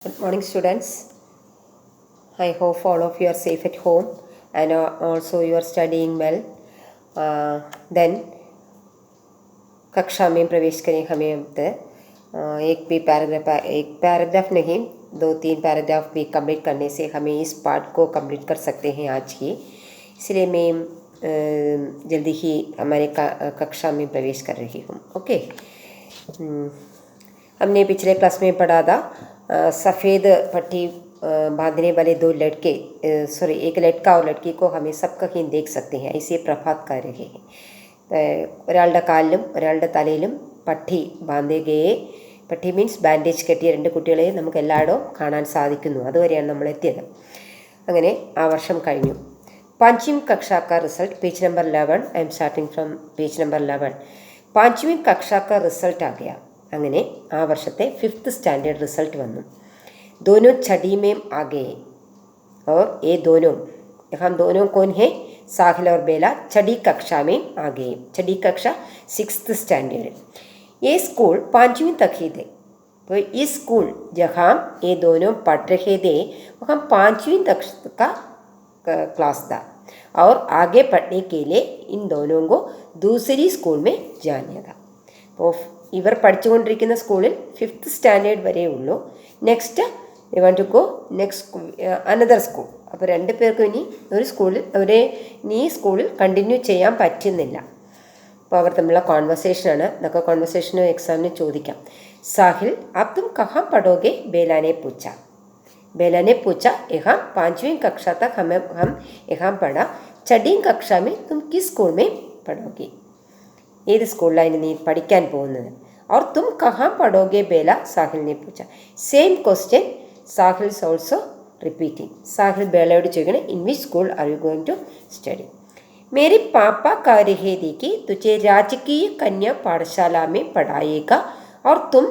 Good morning, students. I hope all of you are safe at home and also you are studying well. Then कक्षा में प्रवेश करें हमें अब एक पैराग्राफ नहीं, 2-3 पैराग्राफ भी कंप्लीट करने से हमें इस पार्ट को कंप्लीट कर सकते हैं आज ही. इसलिए मैं जल्दी ही हमारे कक्षा में प्रवेश कर रही हूँ. ओके. हमने पिछले क्लास में पढ़ा था सफ़ेद पट्टी बांधने वाले दो लड़के, एक लड़का और लड़की को हमें सब कहीं देख सकते हैं. ऐसे प्रभात कर रहे हैं. ഒരാളുടെ കാലിലും ഒരാളുടെ തലയിലും പട്ടി ബാന്ധുകയെ, പട്ടി മീൻസ് ബാൻഡേജ് കെട്ടിയ രണ്ട് കുട്ടികളെ നമുക്ക് എല്ലായിടവും കാണാൻ സാധിക്കുന്നു. അതുവരെയാണ് നമ്മൾ എത്തിയത്. അങ്ങനെ ആ വർഷം കഴിഞ്ഞു. पांचवी कक्षा का result page number 11. I am starting from page number 11. पांचवी कक्षा का रिजल्ट आ गया. അങ്ങനെ ആ വർഷത്തെ 5th स्टैंडर्ड रिजल्ट വന്നു. दोनों छड़ी में आ गए और ये दोनों, हम दोनों कौन है? साहिल और बेला छड़ी कक्षा में आ गए. छड़ी कक्षा 6th स्टैंडर्ड. ये स्कूल 5वीं तक ही थे. तो इस स्कूल जहाँ ये दोनों पढ़ रहे थे वहाँ 5वीं तक का क्लास था और आगे पढ़ने के लिए इन दोनों को दूसरी स्कूल में जाना था. അപ്പോൾ ഇവർ പഠിച്ചുകൊണ്ടിരിക്കുന്ന സ്കൂളിൽ 5th സ്റ്റാൻഡേർഡ് വരെ ഉള്ളൂ. Next they want to go next another school. അപ്പോൾ രണ്ട് പേർക്കും ഇനി ഒരു സ്കൂളിൽ ഇനി സ്കൂളിൽ കണ്ടിന്യൂ ചെയ്യാൻ പറ്റുന്നില്ല. അപ്പോൾ അവർ തമ്മിലുള്ള കോൺവെർസേഷനാണ്. ഇതൊക്കെ കോൺവെർസേഷനും എക്സാമിന് ചോദിക്കാം. സാഹിൽ അബ് തും കഹാം പഠോगे? बेलाने पूछा. बेला ने पूछा, यहाँ 5वीं कक्षा तक हम यहाँ पढ़ा. छठी कक्षा में तुम किस स्कूल में पढ़ोगे? ഏത് സ്കൂളിലാണ് നീ പഠിക്കാൻ പോകുന്നത്? और तुम कहाँ पढ़ोगे बेला? साहिल ने पूछा. Same question Sahil is also repeating. Sahil बेलाയോട് ചോദിക്കണം, in which school are you going to study? मेरे पापा कह रहे थे कि तुझे राजकीय कन्या पाठशाला में पढ़ाएगा और तुम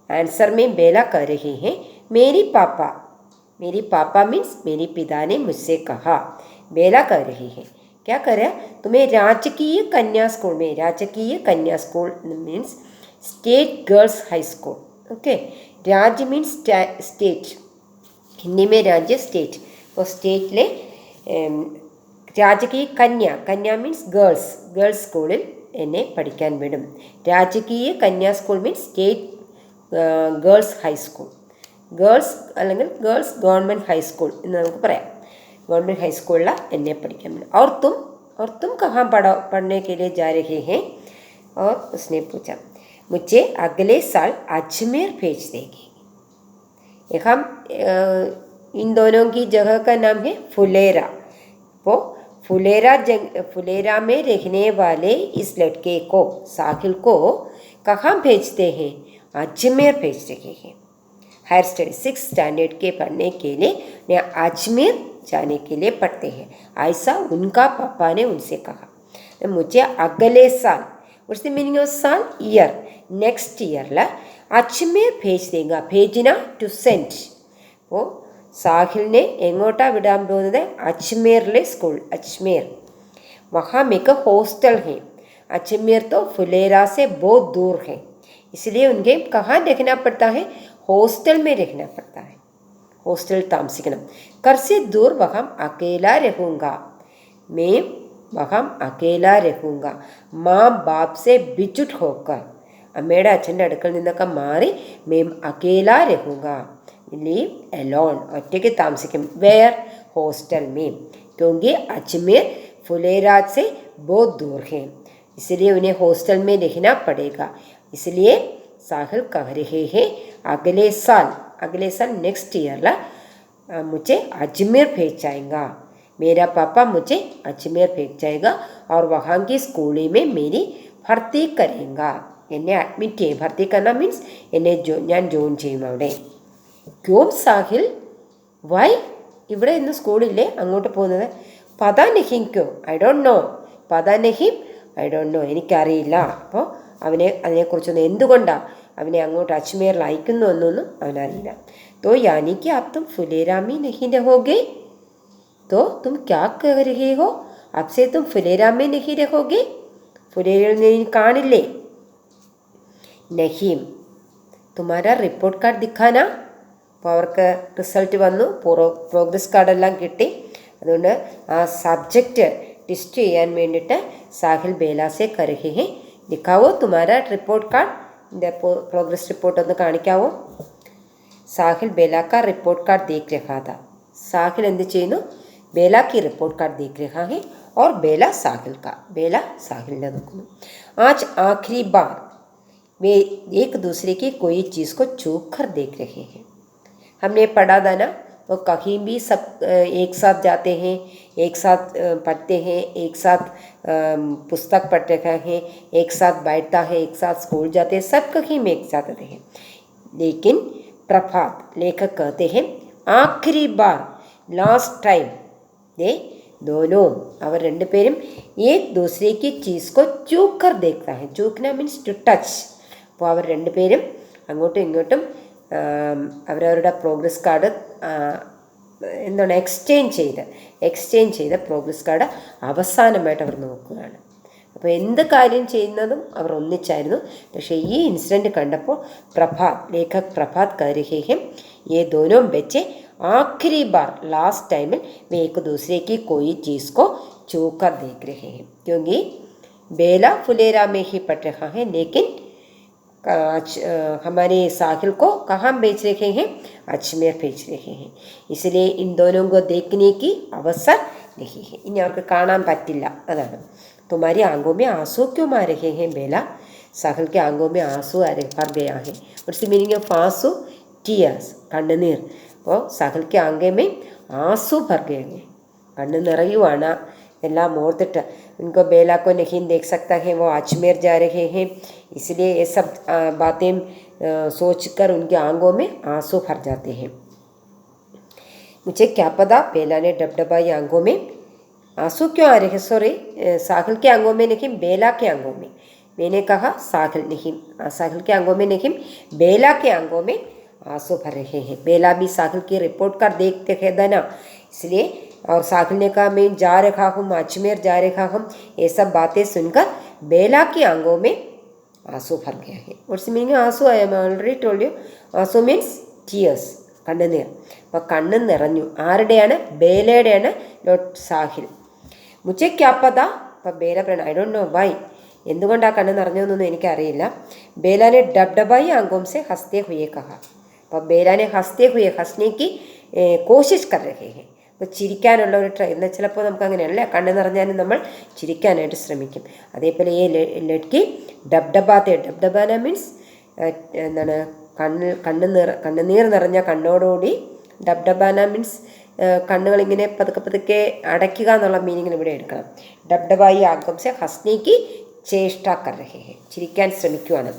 आंसर में बेला कह रहे हैं मेरी पापा मीन्स मेरे पिता ने मुझसे कहा. बेला कह रही है क्या करे? तुम्हें राजकीय कन्या स्कूल में, राजकीय कन्या school means state girls high school. Okay. राज्य मीन्स स्टेट, हिंदी में राज्य स्टेट. और स्टेറ്റിലെ രാജകീയ കന്യ മീൻസ് ഗേൾസ് സ്കൂളിൽ എന്നെ പഠിക്കാൻ വിടും. Rajkiya Kanya school means state girls high school. Girls അല്ലെങ്കിൽ ഗേൾസ് ഗവൺമെൻറ് ഹൈസ്കൂൾ എന്ന് നമുക്ക് പറയാം. गवर्नमेंट हाई स्कूल एने പഠിക്കാൻ मिला. और तुम कहाँ पढ़ने के लिए जा रहे हैं? और उसने पूछा, मुझे अगले साल अजमेर भेज देगी. हम इन दोनों की जगह का नाम है फुलेरा. वो फुलेरा में रहने वाले इस लड़के को, साहिल को कहाँ भेजते हैं? अजमेर भेज रहे हैं. हायर स्टडी 6th स्टैंडर्ड के पढ़ने के लिए अजमेर जाने के लिए पढ़ते हैं. ऐसा उनका पापा ने उनसे कहा. मुझे अगले साल, व्हाट्स द मीनिंग ऑफ साल? ईयर. नेक्स्ट ईयर अजमेर भेज देगा. भेजना टू सेंड. അപ്പോൾ സാഹിലിനെ എങ്ങോട്ടാണ് വിടാൻ പോകുന്നത്? അജ്മീറിലെ സ്കൂൾ. अजमेर वहाँ में एक हॉस्टल है. अजमेर तो फुलेरा से बहुत दूर है, इसलिए उनके कहाँ रहना पड़ता है? हॉस्टल में रहना पड़ता है. हॉस्टल താമസിക്കണം. घर से दूर वहाँ अकेला रहूँगा. मैं वहाँ अकेला रहूँगा. माँ बाप से बिछुट होकर, അമ്മയുടെ അച്ഛൻ്റെ അടുക്കൽ നിന്നൊക്കെ മാറി मैं अकेला रहूँगा. लिव अलोन, ഒറ്റയ്ക്ക് താമസിക്കും. वेयर? हॉस्टल में. क्योंकि अजमेर फुलेरा से बहुत दूर है, इसलिए उन्हें हॉस्टल में रहना पड़ेगा. इसलिए साहिल कह रहे हैं अगले साल नेक्स्ट ईयर मुझे अजमेर भेज जाएगा. मेरा पापा मुझे अजमेर भेज जाएगा और वहाँ की स्कूल में मेरी भर्ती करेगा. എന്നെ അഡ്മിറ്റ് ചെയ്യും. ഭർത്തി करना मीन्स എന്നെ ഞാൻ ജോയിൻ ചെയ്യും അവിടെ. ക്യോं സാഹിൽ? വൈ? ഇവിടെ ഇന്ന് സ്കൂളില്ലേ അങ്ങോട്ട് പോകുന്നത്? പതാ നഹീം ക്യോ? I don't know. പതാ നഹീം ഐ ഡോണ്ട് നോ, എനിക്കറിയില്ല. അപ്പോൾ അതിനെക്കുറിച്ചൊന്നും എന്തുകൊണ്ടാണ് അവനെ അങ്ങോട്ട് അജ്മീറിൽ അയക്കുന്നു എന്നൊന്നും അവനറിയില്ല. तो यानी कि आप तुम फुलेरा में नहीं रहोगे? तो तुम क्या कह रहे हो? अब से तुम फुलेरा में नहीं रहोगे? फुलेरा में कानिല്ലേ? नहीं. तुम्हारा रिपोर्ट कार्ड दिखाना. അപ്പോൾ അവർക്ക് റിസൾട്ട് വന്നു, പ്രോഗ്രസ് കാർഡെല്ലാം കിട്ടി. അതുകൊണ്ട് ആ സബ്ജക്റ്റ് ടെസ്റ്റ് ചെയ്യാൻ വേണ്ടിയിട്ട് സാഹിൽ ബേലാസെ കരഹെ ഹെ. ദിക്കാവോ തുമാരാ റിപ്പോർട്ട് കാർഡ്, എൻ്റെ പ്രോഗ്രസ് റിപ്പോർട്ട് ഒന്ന് കാണിക്കാവോ? സാഹിൽ ബേല കാ റിപ്പോർട്ട് കാർഡ് ദേഖ് രഹാ താ. സാഹിൽ എന്ത് ചെയ്യുന്നു? बेला की रिपोर्ट कार्ड देख रहा है और बेला साहिल का, बेला साहिल ने देखो आज आखिरी बार वे एक दूसरे की कोई चीज़ को छू कर देख रहे हैं. हमने पढ़ा था ना, वो कहीं भी सब एक साथ जाते हैं, एक साथ पढ़ते हैं, एक साथ पुस्तक पढ़ रहे हैं, एक साथ बैठता है, एक साथ स्कूल जाते हैं, सब कहीं में एक साथ आते हैं. लेकिन प्रभात लेखक कहते हैं आखिरी बार, लास्ट टाइम दे दोनों അവർ രണ്ടുപേരും एक दूसरे की चीज़ को छू कर देखता है. छूकना मीन्स टू टच. അപ്പോൾ അവർ രണ്ടുപേരും അങ്ങോട്ടും ഇങ്ങോട്ടും അവരവരുടെ പ്രോഗ്രസ് കാർഡ് എന്താണ് എക്സ്ചേഞ്ച് ചെയ്ത പ്രോഗ്രസ് കാർഡ് അവസാനമായിട്ട് അവർ നോക്കുകയാണ്. അപ്പോൾ എന്ത് കാര്യം ചെയ്യുന്നതും അവർ ഒന്നിച്ചായിരുന്നു. പക്ഷേ ഈ ഇൻസിഡൻറ്റ് കണ്ടപ്പോൾ ലേഖക് പ്രഭാത് कह रहे हैं ये दोनों बच्चे आखिरी बार लास्ट टाइम में वे एक दूसरे की कोई चीज़ को छू कर देख रहे हैं, क्योंकि बेला फुलेरा में ही पढ़ रहा है, लेकिन हमारे साहिल को कहाँ भेज रहे हैं? अजमेर भेज रहे हैं. इसलिए इन दोनों को देखने की अवसर नहीं है. इन्हें അവർക്ക് കാണാൻ പറ്റില്ല, അതാണ്. तुम्हारी आंखों में आंसू क्यों आ रहे हैं बेला? साहिल के आंखों में आंसू भर गया है. व्हाट्स द मीनिंग ऑफ आंसू? टीयर्स, കണ്ണുനീർ. അപ്പോൾ സാഹിൽ के आंखें में आंसू भर गए हैं, കണ്ണ് നിറയുവാണ്. एല്ലാം ഓർത്തിട്ട് उनको बेला को नहीं देख सकता है, वो अजमेर जा रहे हैं, इसलिए ये सब बातें सोचकर उनकी आंखों में आंसू भर जाते हैं. मुझे क्या पता, बेला ने डबडबाई आंखों में आंसू क्यों आ रहे हैं? सॉरी, साहिल के आंखों में नहीं, बेला के आंखों में. मैंने कहा साहिल नहीं, साहिल के आंखों में नहीं, बेला के आंखों में आंसू भर रहे हैं. बेला भी साहिल की रिपोर्ट कर देखते हैं ना, इसलिए. और साहिल ने कहा मैं जा रहा हूँ, अजमेर जा रहा हूँ. ये सब बातें सुनकर बेला की आंखों में आंसू भर गया है. व्हाट्स मीनिंग आंसू? I am already told you. आंसू मीन्स टीयर्स, കണ്ണുനീർ. അപ്പോൾ കണ്ണ് നിറഞ്ഞു. ആരുടെയാണ്? ബേലയുടെയാണ്, നോട്ട് സാഹിൽ. മുझे क्या पता, അപ്പോൾ ബേല പറയണം ഐ ഡോണ്ട് നോ വൈ, എന്തുകൊണ്ടാണ് കണ്ണ് നിറഞ്ഞതെന്നൊന്നും എനിക്കറിയില്ല. ബേലാനെ ഡബഡബായി ആങ്കോം സെ ഹസ്തേ ഹുയെ കഹാ. അപ്പോൾ ബേലാനെ ഹസ്തേ ഹുയെ, ഹസ്നേക്ക് കോശിഷ് കർ രഹേ ഹെ. അപ്പോൾ ചിരിക്കാനുള്ള ഒരു ട്രൈ. എന്നാൽ ചിലപ്പോൾ നമുക്ക് അങ്ങനെയല്ലേ, കണ്ണ് നിറഞ്ഞാലും നമ്മൾ ചിരിക്കാനായിട്ട് ശ്രമിക്കും. അതേപോലെ ഈ ലഡ്കി ഡബ്ഡബാത്തെ, ഡബ്ഡബാന മീൻസ് എന്താണ്, കണ്ണുനീർ നിറഞ്ഞ കണ്ണോടുകൂടി. ഡബ്ഡബാന മീൻസ് കണ്ണുകളിങ്ങനെ പതുക്കെ പതുക്കെ അടയ്ക്കുക എന്നുള്ള മീനിങ്ങിൽ ഇവിടെ എടുക്കണം. ഡബ്ഡബായി ആങ്കം സെ ഹസ്നേക്ക് ചേഷ്ട കർ രഹേ ഹെ, ചിരിക്കാൻ ശ്രമിക്കുകയാണ്.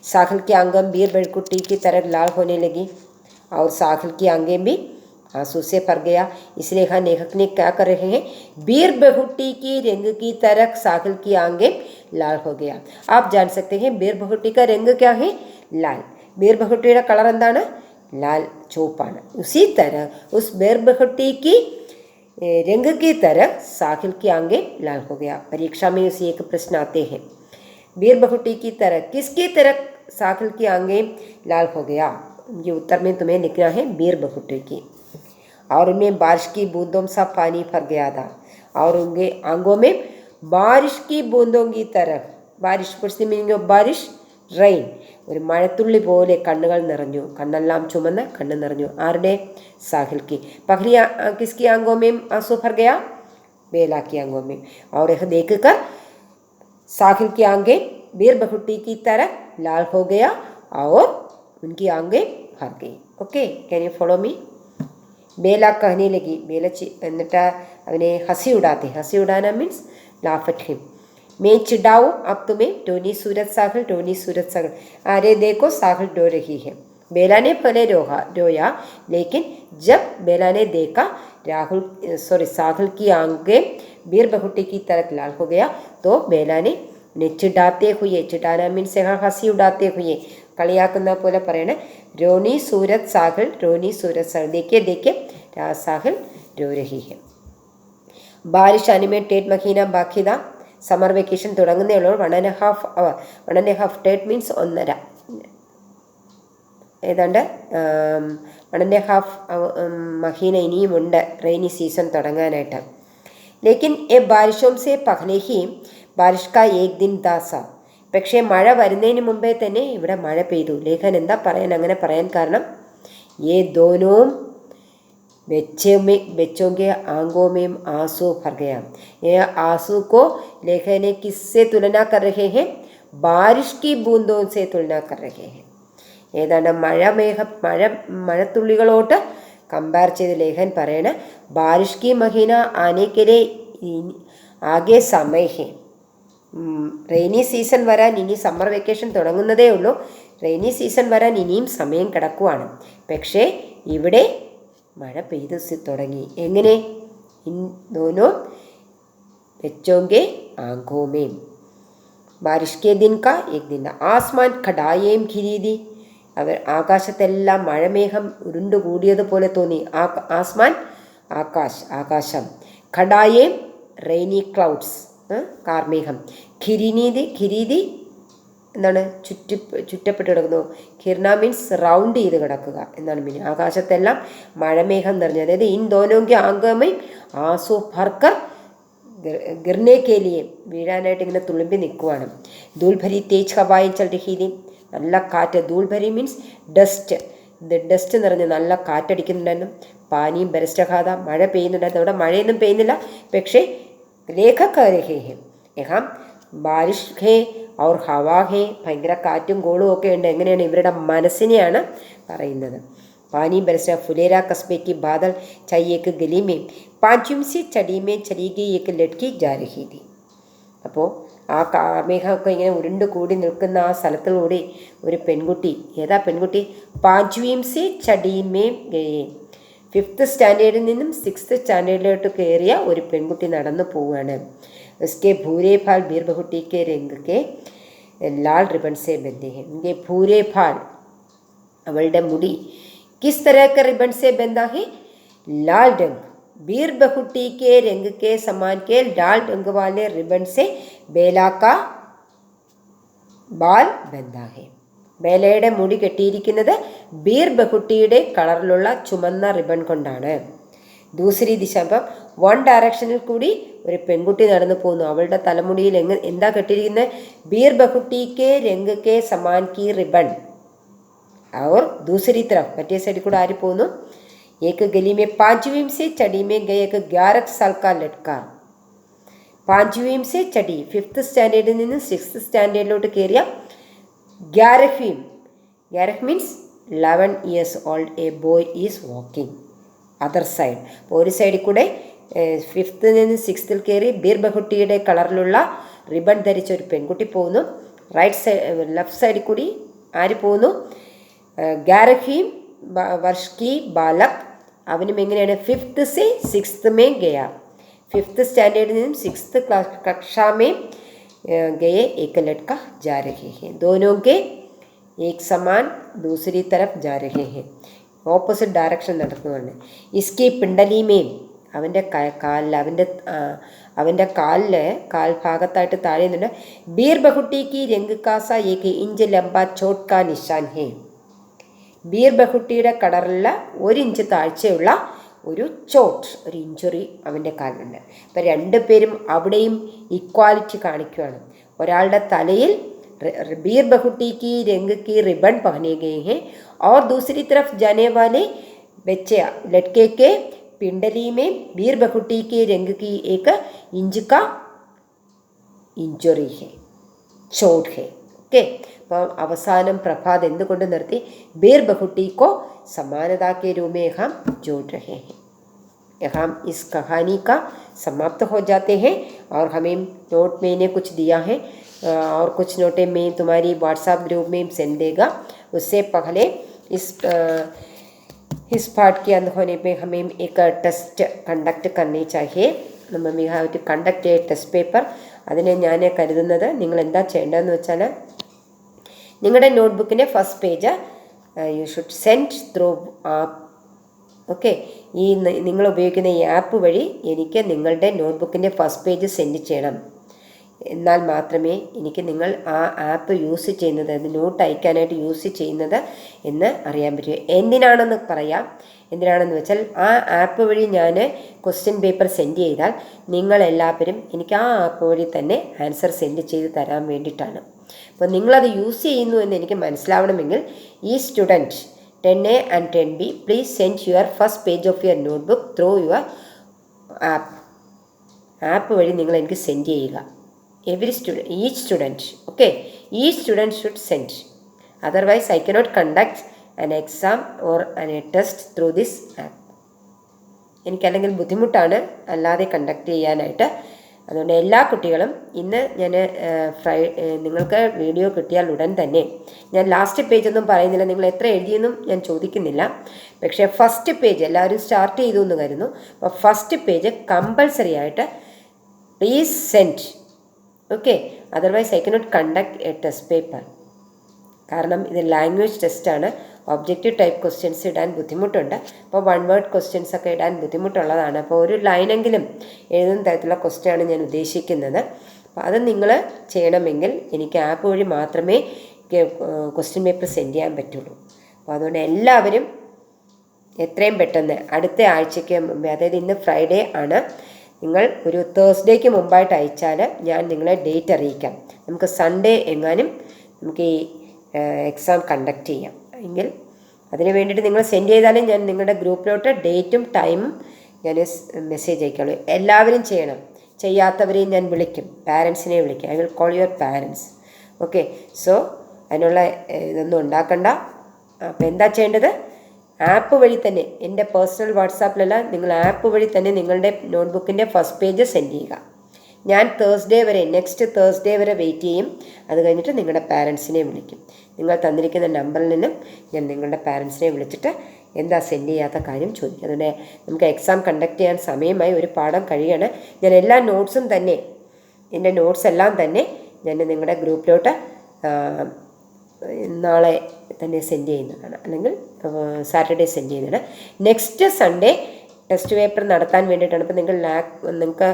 साहिल की आंखें बीर बड़कुट्टी की तरह लाल होने लगी और साहिल की आंखें भी आंसू से भर गया. इसलिए यहाँ लेखक ने क्या कर रहे हैं? बीर बहुट्टी की रंग की तरह साहिल की आंखें लाल हो गया. आप जान सकते हैं बीर बहुट्टी का रंग क्या है? लाल. बीर बहुट्टी का कलर എന്താണ്? लाल, चौपाना. उसी तरह उस बीर बहुट्टी की रंग की तरह साहिल की आंखें लाल हो गया. परीक्षा में उसी एक प्रश्न आते हैं, बीर बहुट्टी की तरह, किसकी तरह साहिल की आंखें लाल हो गया? ये उत्तर में तुम्हें लिखना है बीर बहुट्टी की. और उनमें बारिश की बूंदों सा पानी भर गया था, और उनके आंखों में बारिश की बूंदों की तरह, बारिश पुष्टि मीनिंग ऑफ बारिश, റെയിൻ, ഒരു മഴത്തുള്ളി പോലെ കണ്ണുകൾ നിറഞ്ഞു. കണ്ണെല്ലാം ചുമന്ന് കണ്ണ് നിറഞ്ഞു. ആരുടെ? സാഹിൽ की. पहली किसकी आंखों में आंसू भर गया? बेला की आंखों में. और यह देखकर साहिल की आंखें बीर बहुट्टी की तरह लाल हो गया और उनकी आंखें भर गई. Okay, can you follow me? Bela कहने लगी, बेला എന്നിട്ട് അവനെ हंसी उड़ाते. हंसी उड़ाना मीन्स laugh at him. मैं चिढ़ाऊँ अब तुम्हें, टोनी सूरज साहिल. अरे देखो साहिल रो रही है. बेला ने पहले रोया, लेकिन जब बेला ने देखा साहिल की आंखें बीर बहुट्टी की तरह लाल हो गया, तो बेला ने चिढ़ाते हुए, चिढ़ाना मीन्स यहाँ हंसी उड़ाते हुए, കളിയാക്കുന്ന പോലെ പറയണേ, रोनी सूरज साहिल. देखिए साहिल रो रही है. बारिश आने में 1.5 महीना बाकी था. समर वेकेशन തുടങ്ങുന്നേ ഉള്ളൂ. 1.5 hour. 1.5 മീൻസ് 1.5. ഏതാണ്ട് 1.5 മഹീന ഇനിയുമുണ്ട് റെയിനി സീസൺ തുടങ്ങാനായിട്ട്. ലേക്കിൻ എ ബാരിഷോം സെ പഹ്ലെ ഹി ബാരിഷ് കാ ഏക് ദിൻ ദാസ. പക്ഷേ മഴ വരുന്നതിന് മുമ്പേ തന്നെ ഇവിടെ മഴ പെയ്തു. ലേഖൻ എന്താ പറയാൻ അങ്ങനെ പറയാൻ കാരണം, ये दोनों बच्चों के आंखों में आंसू भर गया. ये आंसू को लेखन ने किससे तुलना कर रहे हैं? बारिश की बूंदों से तुलना कर रहे हैं. ഏതാണ്ട് മഴത്തുള്ളികളോട്ട് കമ്പയർ ചെയ്ത് ലേഖൻ പറയണ ബാരിഷ് കി മഹീന ആനേക്കരെ ആകെ സമയ ഹെ. റെയിനി സീസൺ വരാൻ ഇനി സമ്മർ വെക്കേഷൻ തുടങ്ങുന്നതേ ഉള്ളൂ. റെയിനി സീസൺ വരാൻ ഇനിയും സമയം കിടക്കുവാണ്. പക്ഷേ ഇവിടെ മഴ പെയ്ത് തുടങ്ങി. എങ്ങനെ? ദോനോ ബച്ചോങ്കെ ആങ്കോമേം ബാരിഷ് കെ ദിൻ കാ ഏക് ദിൻ ആസ്മാൻ ഖടായേം ഖിരീദി. അവർ ആകാശത്തെല്ലാം മഴമേഘം ഉരുണ്ടുകൂടിയതുപോലെ തോന്നി. ആസ്മാൻ ആകാശം, ഖടായേം റെയിനി ക്ലൗഡ്സ് കാർമേഘം, ഖിരീദി എന്താണ് ചുറ്റപ്പെട്ട് കിടക്കുന്നു. ഖിർന മീൻസ് റൗണ്ട് ചെയ്ത് കിടക്കുക എന്നാണ് മീനിങ്. ആകാശത്തെല്ലാം മഴമേഘം നിറഞ്ഞു. അതായത് ഇൻ ദോനോങ്കി ആങ്കമയും ആസോ ഭർക്കർ ഗിർനേക്കേലിയെ വീഴാനായിട്ട് ഇങ്ങനെ തുളുമ്പി നിൽക്കുവാണ്. ധൂൾഭരി തേജ് ഹവായും ചൽഹീതി. നല്ല കാറ്റ്. ധൂൾഭരി മീൻസ് ഡസ്റ്റ് നിറഞ്ഞ് നല്ല കാറ്റടിക്കുന്നുണ്ടായിരുന്നു. പാനിയും ബരസ്റ്റഖാത മഴ പെയ്യുന്നുണ്ടായിരുന്നു. അവിടെ മഴയൊന്നും പെയ്യുന്നില്ല. പക്ഷേ ലേഖക രഹേ ഹെ യഹാം ബാരിഷ് ഹേ ഔർ ഹവാ ഹേ. ഭയങ്കര കാറ്റും കോളും ഒക്കെ ഉണ്ട്. എങ്ങനെയാണ്? ഇവരുടെ മനസ്സിനെയാണ് പറയുന്നത്. പാനി ബരസ ഫുലേര കസ്ബേക്ക് ബാദൽ ചയ്യേക്ക് ഗലിമേ പാഞ്ചും സി ചടിമേ ചലികി ഏക്ക് ലഡ്കി ജാരഹി തി. അപ്പോൾ ആ കാർമേഘമൊക്കെ ഇങ്ങനെ ഉരുണ്ട് കൂടി നിൽക്കുന്ന ആ സ്ഥലത്തിലൂടെ ഒരു പെൺകുട്ടി, ഏതാ പെൺകുട്ടി? പാഞ്ചുവീം സി ചടിമേ ഗയേ. 5th സ്റ്റാൻഡേർഡിൽ നിന്നും 6th സ്റ്റാൻഡേർഡിലോട്ട് കയറിയ ഒരു പെൺകുട്ടി നടന്നു പോവുകയാണ്. उसके भूरे फाल बीर बहुटी के रंग के लाल रिबन से बंधे हैं. इनके भूरे फाल അവളുടെ മുടി किस तरह का रिबन से बंधा है? लाल रंग. बीर बहुटी के रंग के समान के लाल रंग वाले रिबन से बेला का बाल बंधा है. ബേലയുടെ മുടി കെട്ടിയിരിക്കുന്നത് ബീർ ബഹുട്ടിയുടെ കളറിലുള്ള ചുമന്ന റിബൺ കൊണ്ടാണ്. ദൂസരി ദിശ, അപ്പം 1 ഡയറക്ഷനിൽ കൂടി ഒരു പെൺകുട്ടി നടന്നു പോകുന്നു. അവളുടെ തലമുടിയിൽ എന്താ കെട്ടിയിരിക്കുന്നത്? ബീർ ബഹുട്ടി കെ രംഗ് കെ സമാൻ കി റിബൺ. और दूसरी तरफ മറ്റേ സൈഡിൽ കൂടെ ആര് പോകുന്നു? एक गली में 5वीं से चढ़ी में गए एक 11 साल का लड़का. 5वीं से चढ़ी 5th സ്റ്റാൻഡേർഡിൽ നിന്ന് 6th സ്റ്റാൻഡേർഡിലോട്ട് കയറിയ 11वीं. 11 means 11 years old a boy is walking other side. അപ്പോൾ ഒരു സൈഡിൽ കൂടെ 5th നിന്ന് 6th കയറി ബീർ ബഹുട്ടിയുടെ കളറിലുള്ള റിബൺ ധരിച്ച ഒരു പെൺകുട്ടി പോകുന്നു. റൈറ്റ് സൈഡ് ലെഫ്റ്റ് സൈഡിൽ കൂടി ആര് പോകുന്നു? 11 വർഷ് കി ബാലക്. അവനും എങ്ങനെയാണ്? 5th से 6th में गया. 5th സ്റ്റാൻഡേർഡിൽ നിന്നും 6th कक्षा में गए एक लड़का जा रहे हैं. दोनों के एक समान दूसरी तरफ जा रहे हैं. ഓപ്പോസിറ്റ് ഡയറക്ഷൻ നടക്കുന്നുണ്ട്. ഇസ്കി പിണ്ടലിമേം അവൻ്റെ കാലിൽ അവൻ്റെ കാൽഭാഗത്തായിട്ട് താഴെ നിന്നുണ്ട് ബീർ ബഹുട്ടിക്ക് രംഗ് കാസ ഏക് ഇഞ്ച് ലംബ ചോട്ട് കാ നിശാൻ ഹേ. ബീർ ബഹുട്ടിയുടെ കളറുള്ള 1 ഇഞ്ച് താഴ്ചയുള്ള ഒരു ചോട്ട്, ഒരു ഇഞ്ചുറി അവൻ്റെ കാലിലുണ്ട്. അപ്പം 2 പേരും അവിടെയും ഇക്വാലിറ്റി കാണിക്കുകയാണ്. ഒരാളുടെ തലയിൽ बीर बहुटी की रंग की रिबन पहने गए हैं और दूसरी तरफ जाने वाले बच्चे लड़के के पिंडली में बीर बहुटी के रंग की 1 इंच का इंजुरी है, चोट है. ओके. അപ്പം അവസാനം പ്രഭാത് എന്തുകൊണ്ട് നിർത്തി? बीर बहुटी को समानता के रूप में हम जोड़ रहे हैं. हम इस कहानी का समाप्त हो जाते हैं और हमें नोट मैंने कुछ दिया है और कुछ नोटें मैं तुम्हारी व्हाट्सएप ग्रुप में सेंड देगा. उससे पहले इस पार्ट के अंत होने पे हमें एक टेस्ट कंडक्ट करनी चाहिए. നമ്മൾ we have to conduct a test paper. അതിനെ ഞാൻ കരുതുന്നത് നിങ്ങൾ എന്താ ചെയ്യേണ്ടതെന്ന് വെച്ചാൽ നിങ്ങളുടെ നോട്ട്ബുക്കിൻ്റെ first page you should send through app. Okay. ഈ നിങ്ങൾ ഉപയോഗിക്കുന്ന ഈ ആപ്പ് വഴി എനിക്ക് നിങ്ങളുടെ നോട്ട്ബുക്കിൻ്റെ ഫസ്റ്റ് പേജ് സെൻഡ് ചെയ്യണം. എന്നാൽ മാത്രമേ എനിക്ക് നിങ്ങൾ ആ ആപ്പ് യൂസ് ചെയ്യുന്നത്, അത് നോട്ട് അയക്കാനായിട്ട് യൂസ് ചെയ്യുന്നത് എന്ന് അറിയാൻ പറ്റൂ. എന്തിനാണെന്ന് പറയാം. എന്തിനാണെന്ന് വെച്ചാൽ ആ ആപ്പ് വഴി ഞാൻ ക്വസ്റ്റ്യൻ പേപ്പർ സെൻഡ് ചെയ്താൽ നിങ്ങളെല്ലാവരും എനിക്ക് ആ ആപ്പ് വഴി തന്നെ ആൻസർ സെൻഡ് ചെയ്ത് തരാൻ വേണ്ടിയിട്ടാണ്. അപ്പോൾ നിങ്ങളത് യൂസ് ചെയ്യുന്നു എന്ന് എനിക്ക് മനസ്സിലാവണമെങ്കിൽ ഈ student 10A and 10B please send your first page of your notebook through your app വഴി നിങ്ങൾ എനിക്ക് സെൻഡ് ചെയ്യുക. each student, okay, each student should send. Otherwise I cannot conduct an exam or a test through this app. എനിക്കല്ലെങ്കിൽ ബുദ്ധിമുട്ടാണ് അല്ലാതെ conduct ചെയ്യാനായിട്ട്. അതുകൊണ്ട് എല്ലാ കുട്ടികളും ഇന്ന് ഞാൻ നിങ്ങൾക്ക് വീഡിയോ കിട്ടിയാൽ ഉടൻ തന്നെ, ഞാൻ ലാസ്റ്റ് പേജൊന്നും പറയുന്നില്ല, നിങ്ങൾ എത്ര എഴുതിയെന്നും ഞാൻ ചോദിക്കുന്നില്ല. പക്ഷേ ഫസ്റ്റ് പേജ് എല്ലാവരും സ്റ്റാർട്ട് ചെയ്തു എന്ന് കരുതുന്നു. അപ്പോൾ ഫസ്റ്റ് പേജ് കമ്പൾസറി ആയിട്ട് please send. Okay, otherwise I cannot conduct a test paper. കാരണം ഇത് ലാംഗ്വേജ് ടെസ്റ്റാണ്. ഒബ്ജക്റ്റീവ് ടൈപ്പ് ക്വസ്റ്റ്യൻസ് ഇടാൻ ബുദ്ധിമുട്ടുണ്ട്. അപ്പോൾ 1 വേർഡ് ക്വസ്റ്റ്യൻസ് ഒക്കെ ഇടാൻ ബുദ്ധിമുട്ടുള്ളതാണ്. അപ്പോൾ ഒരു ലൈനെങ്കിലും എഴുതുന്ന തരത്തിലുള്ള ക്വസ്റ്റ്യനാണ് ഞാൻ ഉദ്ദേശിക്കുന്നത്. അപ്പോൾ അത് നിങ്ങൾ ചെയ്യണമെങ്കിൽ എനിക്ക് ആപ്പ് വഴി മാത്രമേ ക്വസ്റ്റ്യൻ പേപ്പർ സെൻഡ് ചെയ്യാൻ പറ്റുള്ളൂ. അപ്പോൾ അതുകൊണ്ട് എല്ലാവരും എത്രയും പെട്ടെന്ന് അടുത്ത ആഴ്ചയ്ക്ക് മുമ്പേ, അതായത് ഇന്ന് ഫ്രൈഡേ ആണ്, നിങ്ങൾ ഒരു തേഴ്സ്ഡേക്ക് മുമ്പായിട്ട് അയച്ചാൽ ഞാൻ നിങ്ങളെ ഡേറ്റ് അറിയിക്കാം. നമുക്ക് സൺഡേ എങ്ങാനും നമുക്ക് ഈ എക്സാം കണ്ടക്ട് ചെയ്യാം. എങ്കിൽ അതിന് വേണ്ടിയിട്ട് നിങ്ങൾ സെൻഡ് ചെയ്താലും ഞാൻ നിങ്ങളുടെ ഗ്രൂപ്പിലോട്ട് ഡേറ്റും ടൈമും ഞാൻ മെസ്സേജ് അയക്കുള്ളൂ. എല്ലാവരും ചെയ്യണം. ചെയ്യാത്തവരെയും ഞാൻ വിളിക്കും, പാരൻസിനെ വിളിക്കും. I will call your parents. Okay, so അതിനുള്ള ഇതൊന്നും ഉണ്ടാക്കണ്ട. അപ്പോൾ എന്താ ചെയ്യേണ്ടത്? ആപ്പ് വഴി തന്നെ, എൻ്റെ പേഴ്സണൽ വാട്സാപ്പിലല്ല, നിങ്ങൾ ആപ്പ് വഴി തന്നെ നിങ്ങളുടെ നോട്ട്ബുക്കിൻ്റെ ഫസ്റ്റ് പേജ് സെൻഡ് ചെയ്യുക. ഞാൻ നെക്സ്റ്റ് തേഴ്സ്ഡേ വരെ വെയിറ്റ് ചെയ്യും. അത് കഴിഞ്ഞിട്ട് നിങ്ങളുടെ പാരൻസിനെ വിളിക്കും. നിങ്ങൾ തന്നിരിക്കുന്ന നമ്പറിൽ നിന്നും ഞാൻ നിങ്ങളുടെ പാരൻസിനെ വിളിച്ചിട്ട് എന്താ സെൻഡ് ചെയ്യാത്ത കാര്യം ചോദിക്കും. അതുകൊണ്ട് നമുക്ക് എക്സാം കണ്ടക്ട് ചെയ്യാൻ സമയമായി, ഒരു പാഠം കഴിയാണ്. ഞാൻ എല്ലാ നോട്ട്സും തന്നെ, എൻ്റെ നോട്ട്സ് എല്ലാം തന്നെ ഞാൻ നിങ്ങളുടെ ഗ്രൂപ്പിലോട്ട് നാളെ തന്നെ സെൻഡ് ചെയ്യുന്നതാണ്, അല്ലെങ്കിൽ സാറ്റർഡേ സെൻഡ് ചെയ്യുന്നതാണ്. നെക്സ്റ്റ് സൺഡേ ടെസ്റ്റ് പേപ്പർ നടത്താൻ വേണ്ടിയിട്ടാണ്. അപ്പോൾ നിങ്ങൾക്ക്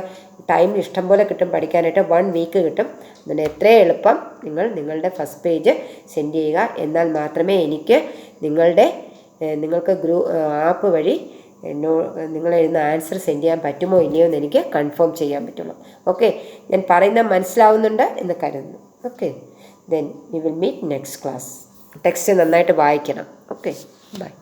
ടൈം ഇഷ്ടം പോലെ കിട്ടും പഠിക്കാനായിട്ട്. 1 വീക്ക് കിട്ടും. അതുകൊണ്ട് എത്രയും എളുപ്പം നിങ്ങളുടെ ഫസ്റ്റ് പേജ് സെൻഡ് ചെയ്യുക. എന്നാൽ മാത്രമേ എനിക്ക് നിങ്ങൾക്ക് ആപ്പ് വഴി നിങ്ങൾ എഴുതുന്ന ആൻസർ സെൻഡ് ചെയ്യാൻ പറ്റുമോ ഇല്ലയോ എന്ന് എനിക്ക് കൺഫേം ചെയ്യാൻ പറ്റുള്ളൂ. ഓക്കെ, ഞാൻ പറയുന്നത് മനസ്സിലാവുന്നുണ്ട് എന്ന് കരുതുന്നു. Okay, then we will meet next class. Text നന്നായിട്ട് വായിക്കണം. Okay, by.